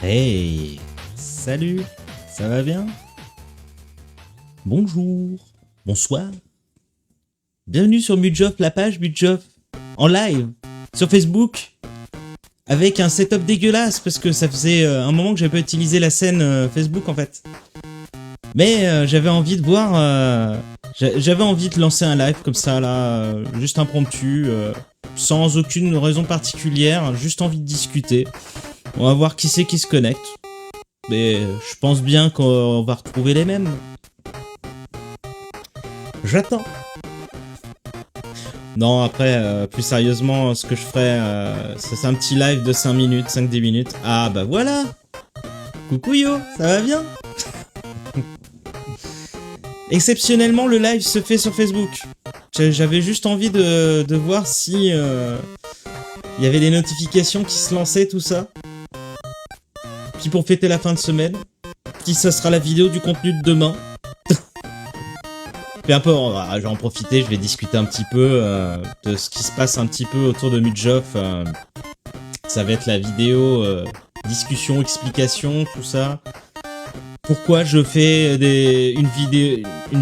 Hey, salut, ça va bien? Bonjour, bonsoir. Bienvenue sur Mudjoff, la page Mudjoff, en live, sur Facebook, avec un setup dégueulasse, parce que ça faisait un moment que j'avais pas utilisé la scène Facebook en fait. Mais j'avais envie de voir, j'avais envie de lancer un live comme ça là, juste impromptu, sans aucune raison particulière, juste envie de discuter. On va voir qui c'est qui se connecte. Mais je pense bien qu'on va retrouver les mêmes. J'attends. Non, après, plus sérieusement, ce que je ferais, c'est un petit live de 5 minutes, 5-10 minutes. Ah bah voilà. Coucou yo, ça va bien? Exceptionnellement, le live se fait sur Facebook. J'avais juste envie de voir si il y avait des notifications qui se lançaient, tout ça. Puis pour fêter la fin de semaine, qui ça sera la vidéo du contenu de demain. Puis un peu, je vais en profiter, je vais discuter un petit peu de ce qui se passe un petit peu autour de Mudjoff. Ça va être la vidéo, discussion, explication, tout ça. Pourquoi je fais une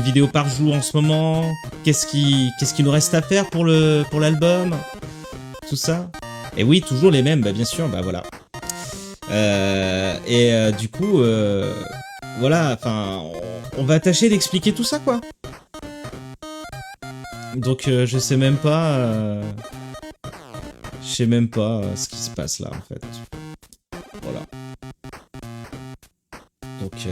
vidéo par jour en ce moment? Qu'est-ce qui nous reste à faire pour l'album? Tout ça. Et oui, toujours les mêmes, bah bien sûr, bah voilà. Du coup, voilà, enfin, on va tâcher d'expliquer tout ça, quoi. Donc, je sais même pas ce qui se passe là, en fait. Voilà. Donc,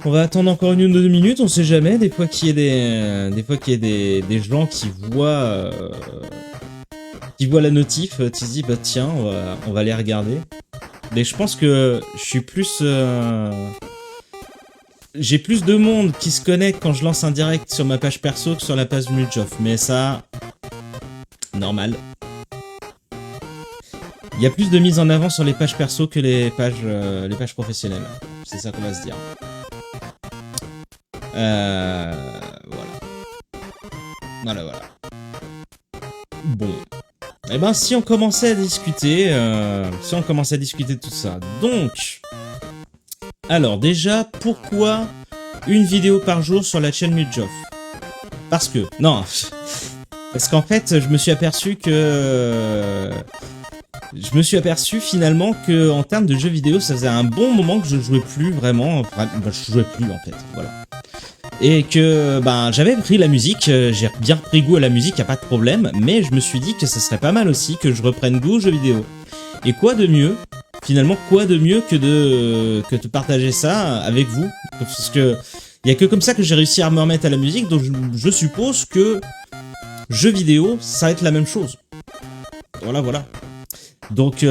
on va attendre encore 1 ou 2 minutes, on sait jamais. Des fois qu'il y ait des gens qui voient la notif, tu te dis bah tiens, on va les regarder. Mais je pense que je suis plus j'ai plus de monde qui se connecte quand je lance un direct sur ma page perso que sur la page Mudjoff. Mais ça, normal. Il y a plus de mise en avant sur les pages perso que les pages professionnelles. C'est ça qu'on va se dire. Voilà. Bon. Eh ben, si on commençait à discuter de tout ça. Donc, alors déjà, pourquoi une vidéo par jour sur la chaîne Mudjoff? Parce qu'en fait, je me suis aperçu finalement que en termes de jeux vidéo, ça faisait un bon moment que je jouais plus vraiment. Je jouais plus en fait, voilà. Et que j'avais pris la musique, j'ai bien repris goût à la musique, y a pas de problème, mais je me suis dit que ça serait pas mal aussi que je reprenne goût aux jeux vidéo. Et quoi de mieux, finalement, que de partager ça avec vous, parce que y a que comme ça que j'ai réussi à me remettre à la musique, donc je suppose que jeux vidéo, ça va être la même chose. Voilà. Donc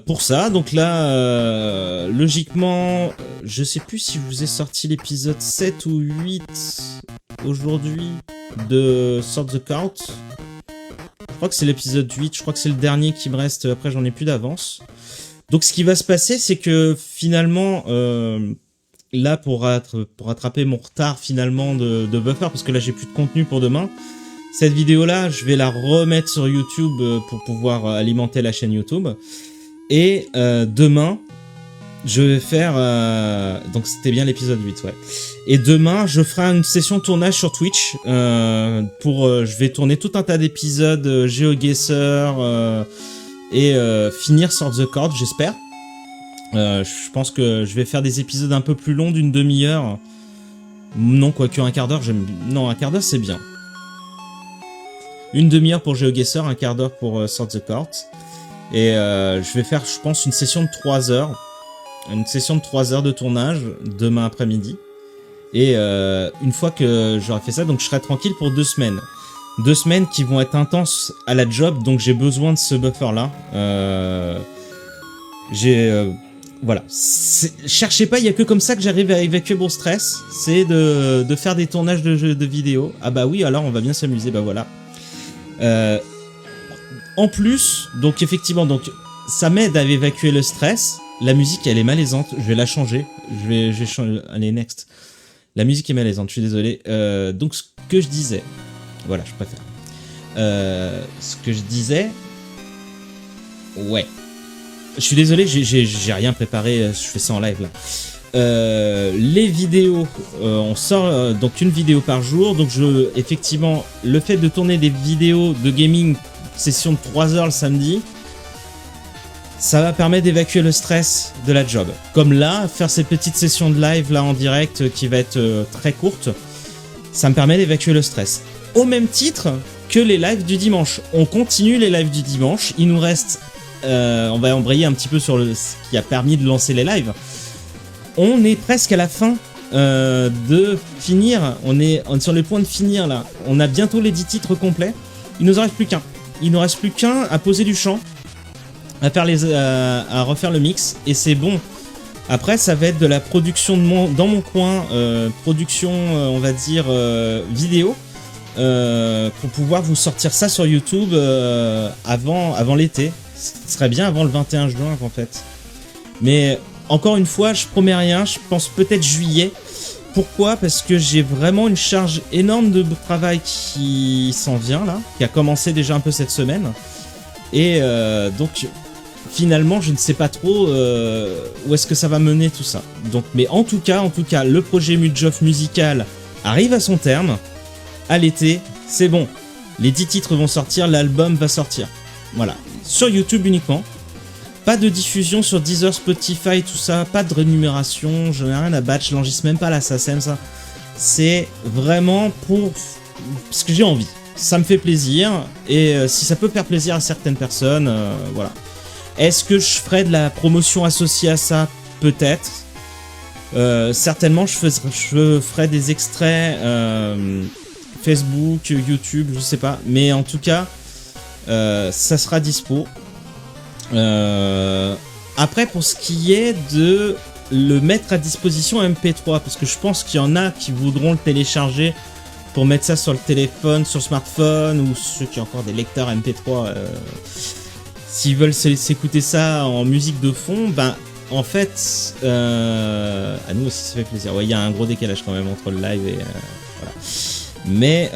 pour ça, donc là, logiquement, je sais plus si je vous ai sorti l'épisode 7 ou 8 aujourd'hui de Sword the Count. Je crois que c'est l'épisode 8, je crois que c'est le dernier qui me reste, après j'en ai plus d'avance. Donc ce qui va se passer, c'est que finalement, là pour rattraper mon retard finalement de buffer, parce que là j'ai plus de contenu pour demain, cette vidéo-là, je vais la remettre sur YouTube pour pouvoir alimenter la chaîne YouTube. Et demain, je vais faire... donc c'était bien l'épisode 8, ouais. Et demain, je ferai une session de tournage sur Twitch. Je vais tourner tout un tas d'épisodes GeoGuessr et finir Sword the Court, j'espère. Je pense que je vais faire des épisodes un peu plus longs d'une demi-heure. Non, quoique un quart d'heure, non, un quart d'heure, c'est bien. Une demi-heure pour GeoGuessr, un quart d'heure pour Sword the Court. Et je vais faire, je pense, une session de 3 heures. Une session de 3 heures de tournage demain après-midi. Et une fois que j'aurai fait ça, donc je serai tranquille pour 2 semaines. 2 semaines qui vont être intenses à la job, donc j'ai besoin de ce buffer-là. Voilà. Cherchez pas, il y a que comme ça que j'arrive à évacuer mon stress. C'est de faire des tournages de vidéos. Ah bah oui, alors on va bien s'amuser, bah voilà. En plus, donc effectivement, donc ça m'aide à évacuer le stress. La musique, elle est malaisante. Je vais la changer. Je vais changer. Allez, next. La musique est malaisante. Je suis désolé. Donc ce que je disais, voilà, je préfère. Ce que je disais, ouais. Je suis désolé, j'ai rien préparé, je fais ça en live là. Les vidéos, on sort donc une vidéo par jour, donc effectivement, le fait de tourner des vidéos de gaming, session de 3 heures le samedi, ça va permettre d'évacuer le stress de la job. Comme là, faire ces petites sessions de live là en direct qui va être très courte, ça me permet d'évacuer le stress. Au même titre que les lives du dimanche. On continue les lives du dimanche, il nous reste, on va embrayer un petit peu sur ce qui a permis de lancer les lives. On est presque à la fin de finir, on est sur le point de finir là. On a bientôt les 10 titres complets, il nous en reste plus qu'un. Il nous reste plus qu'un à poser du chant, à refaire le mix, et c'est bon. Après, ça va être de la production dans mon coin, production, on va dire, vidéo, pour pouvoir vous sortir ça sur YouTube avant l'été. Ce serait bien avant le 21 juin, en fait. Mais encore une fois, je promets rien, je pense peut-être juillet. Pourquoi? Parce que j'ai vraiment une charge énorme de travail qui s'en vient, là, qui a commencé déjà un peu cette semaine. Et donc... Finalement, je ne sais pas trop où est-ce que ça va mener tout ça. Donc, mais en tout cas, le projet Mudgeoff musical arrive à son terme. À l'été, c'est bon. Les 10 titres vont sortir, l'album va sortir. Voilà. Sur YouTube uniquement. Pas de diffusion sur Deezer, Spotify, tout ça. Pas de rémunération. Je n'ai rien à battre. Je n'enregistre même pas la SACEM, ça. C'est vraiment pour... parce que j'ai envie. Ça me fait plaisir. Et si ça peut faire plaisir à certaines personnes, voilà. Est-ce que je ferai de la promotion associée à ça? Peut-être. Certainement, je ferai des extraits Facebook, YouTube, je sais pas. Mais en tout cas, ça sera dispo. Après, pour ce qui est de le mettre à disposition MP3, parce que je pense qu'il y en a qui voudront le télécharger pour mettre ça sur le téléphone, sur le smartphone, ou ceux qui ont encore des lecteurs MP3... s'ils veulent s'écouter ça en musique de fond, ben en fait, à nous aussi ça fait plaisir. Ouais, il y a un gros décalage quand même entre le live et voilà. Mais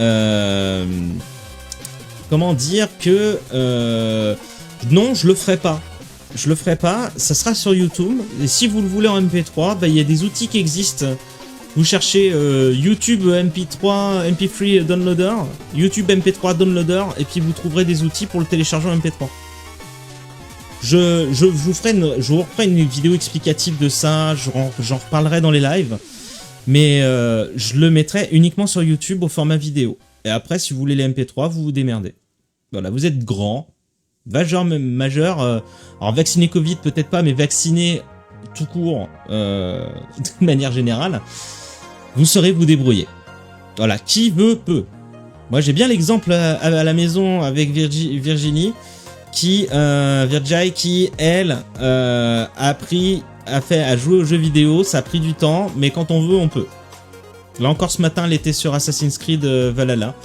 comment dire que non, je le ferai pas. Je le ferai pas. Ça sera sur YouTube. Et si vous le voulez en MP3, ben il y a des outils qui existent. Vous cherchez YouTube MP3 Downloader, YouTube MP3 Downloader, et puis vous trouverez des outils pour le télécharger en MP3. Je vous referai une vidéo explicative de ça, j'en reparlerai dans les lives, mais je le mettrai uniquement sur YouTube au format vidéo. Et après, si vous voulez les MP3, vous vous démerdez. Voilà, vous êtes grand, majeur, alors vacciné Covid peut-être pas, mais vacciné tout court, de manière générale, vous saurez vous débrouiller. Voilà, qui veut peut. Moi j'ai bien l'exemple à la maison avec Virginie, Virjai qui elle a joué aux jeux vidéo, ça a pris du temps, mais quand on veut on peut. Là encore ce matin elle était sur Assassin's Creed Valhalla,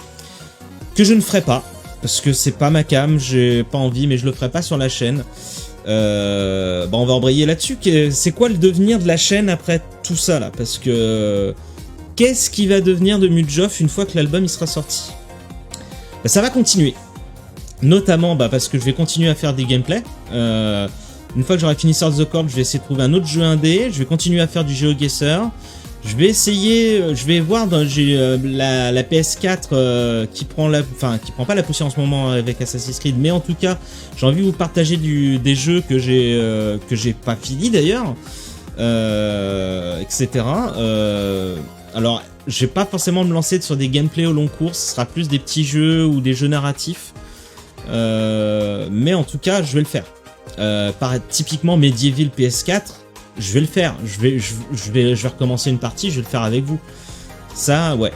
que je ne ferai pas parce que c'est pas ma cam, j'ai pas envie, mais je le ferai pas sur la chaîne. On va embrayer là-dessus. C'est quoi le devenir de la chaîne après tout ça là? Parce que qu'est-ce qui va devenir de Mudgeoff une fois que l'album il sera sorti? Ça va continuer. Notamment parce que je vais continuer à faire des gameplays. Une fois que j'aurai fini Sword the Corp, je vais essayer de trouver un autre jeu indé. Je vais continuer à faire du GeoGuessr. Je vais essayer, je vais voir, j'ai la PS4 qui prend pas la poussière en ce moment avec Assassin's Creed, mais en tout cas, j'ai envie de vous partager des jeux que j'ai pas fini d'ailleurs, etc. Alors, je vais pas forcément me lancer sur des gameplays au long cours, ce sera plus des petits jeux ou des jeux narratifs. Mais en tout cas, je vais le faire. Typiquement Medieval PS4, je vais le faire. Je vais recommencer une partie, je vais le faire avec vous. Ça, ouais.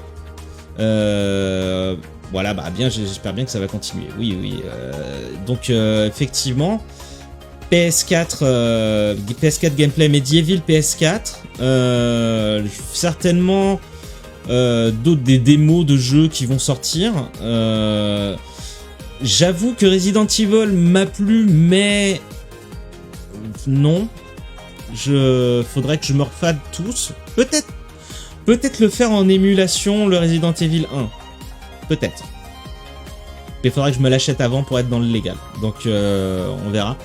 Voilà, bien, j'espère bien que ça va continuer. Oui. Donc, effectivement, PS4 gameplay Medieval PS4. Certainement des démos de jeux qui vont sortir. J'avoue que Resident Evil m'a plu, mais non. Faudrait que je me refade tous. Peut-être le faire en émulation, le Resident Evil 1. Peut-être. Mais il faudrait que je me l'achète avant pour être dans le légal. Donc on verra.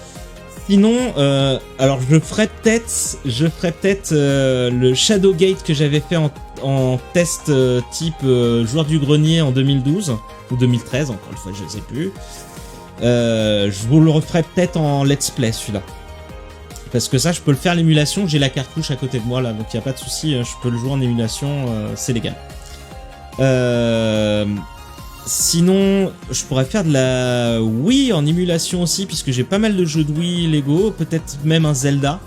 Sinon, alors je ferai peut-être le Shadowgate que j'avais fait en test type joueur du grenier en 2012 ou 2013, encore une fois, je ne sais plus. Je vous le referai peut-être en let's play celui-là. Parce que ça, je peux le faire l'émulation, j'ai la cartouche à côté de moi là, donc il n'y a pas de souci, je peux le jouer en émulation, c'est légal. Sinon, je pourrais faire de la Wii en émulation aussi, puisque j'ai pas mal de jeux de Wii Lego, peut-être même un Zelda.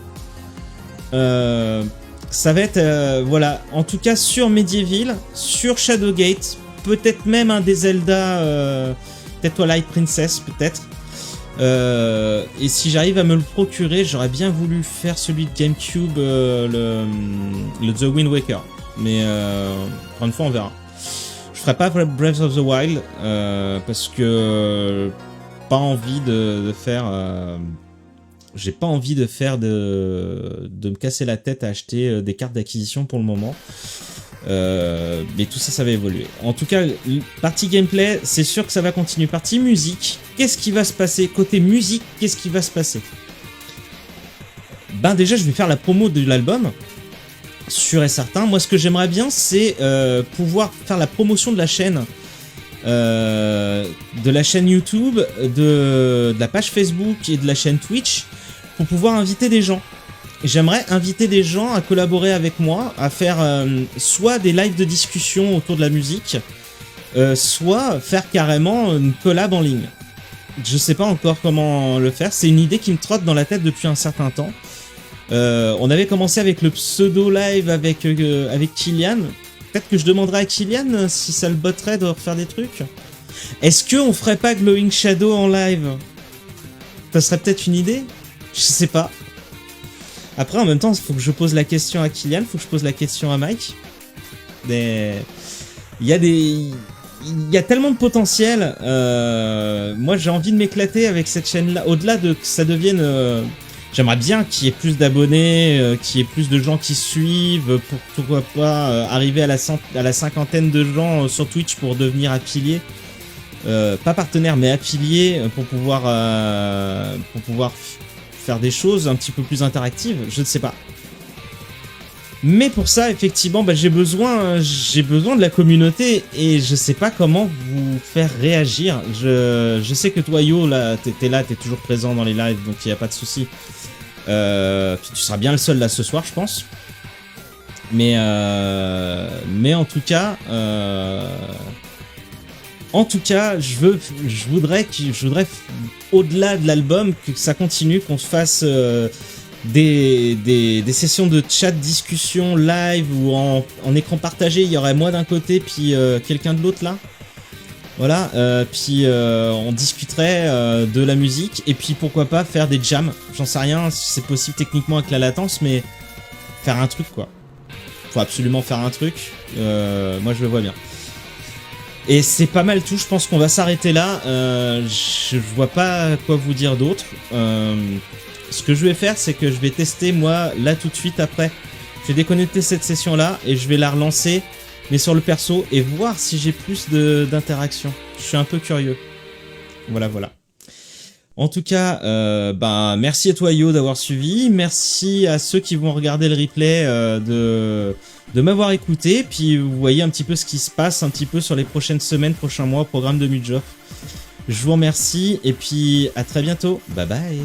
Ça va être, voilà, en tout cas sur Medieval, sur Shadowgate, peut-être même un des Zelda, peut-être Twilight Princess, peut-être. Et si j'arrive à me le procurer, j'aurais bien voulu faire celui de GameCube, le The Wind Waker. Mais encore une fois, on verra. Je ferai pas Breath of the Wild parce que pas envie de faire. J'ai pas envie de faire de me casser la tête à acheter des cartes d'acquisition pour le moment. Mais tout ça, ça va évoluer. En tout cas, partie gameplay, c'est sûr que ça va continuer. Partie musique, qu'est-ce qui va se passer? Côté musique, qu'est-ce qui va se passer? Ben déjà, je vais faire la promo de l'album. Sûr et certain. Moi, ce que j'aimerais bien, c'est pouvoir faire la promotion de la chaîne. De la chaîne YouTube, de la page Facebook et de la chaîne Twitch, pour pouvoir inviter des gens. J'aimerais inviter des gens à collaborer avec moi, à faire soit des lives de discussion autour de la musique, soit faire carrément une collab en ligne. Je sais pas encore comment le faire, c'est une idée qui me trotte dans la tête depuis un certain temps. On avait commencé avec le pseudo live avec Kylian. Peut-être que je demanderai à Kylian si ça le botterait de refaire des trucs. Est-ce qu'on ferait pas Glowing Shadow en live? Ça serait peut-être une idée? Je sais pas. Après, en même temps, il faut que je pose la question à Kylian, il faut que je pose la question à Mike. Il y a tellement de potentiel. Moi, j'ai envie de m'éclater avec cette chaîne-là. Au-delà de que ça devienne... J'aimerais bien qu'il y ait plus d'abonnés, qu'il y ait plus de gens qui suivent, pour pourquoi pas arriver à la cinquantaine de gens sur Twitch pour devenir affilié. Pas partenaire, mais affilié, pour pouvoir faire des choses un petit peu plus interactives, je ne sais pas. Mais pour ça, effectivement, bah, j'ai besoin de la communauté et je sais pas comment vous faire réagir. Je sais que toi, Yo, là, t'es toujours présent dans les lives, donc il n'y a pas de souci. Tu seras bien le seul là ce soir, je pense. Mais en tout cas, je voudrais au-delà de l'album que ça continue, qu'on se fasse des sessions de chat, discussion live ou en écran partagé. Il y aurait moi d'un côté puis quelqu'un de l'autre là. Voilà, puis on discuterait de la musique et puis pourquoi pas faire des jams. J'en sais rien si c'est possible techniquement avec la latence, mais faire un truc quoi. Faut absolument faire un truc. Moi je le vois bien. Et c'est pas mal tout, je pense qu'on va s'arrêter là. Je vois pas quoi vous dire d'autre. Ce que je vais faire, c'est que je vais tester moi là tout de suite après. Je vais déconnecter cette session là et je vais la relancer, mais sur le perso, et voir si j'ai plus d'interaction. Je suis un peu curieux. Voilà. En tout cas, merci à toi Yo d'avoir suivi. Merci à ceux qui vont regarder le replay de m'avoir écouté. Puis vous voyez un petit peu ce qui se passe un petit peu sur les prochaines semaines, prochains mois au programme de Mudjoff. Je vous remercie et puis à très bientôt. Bye bye.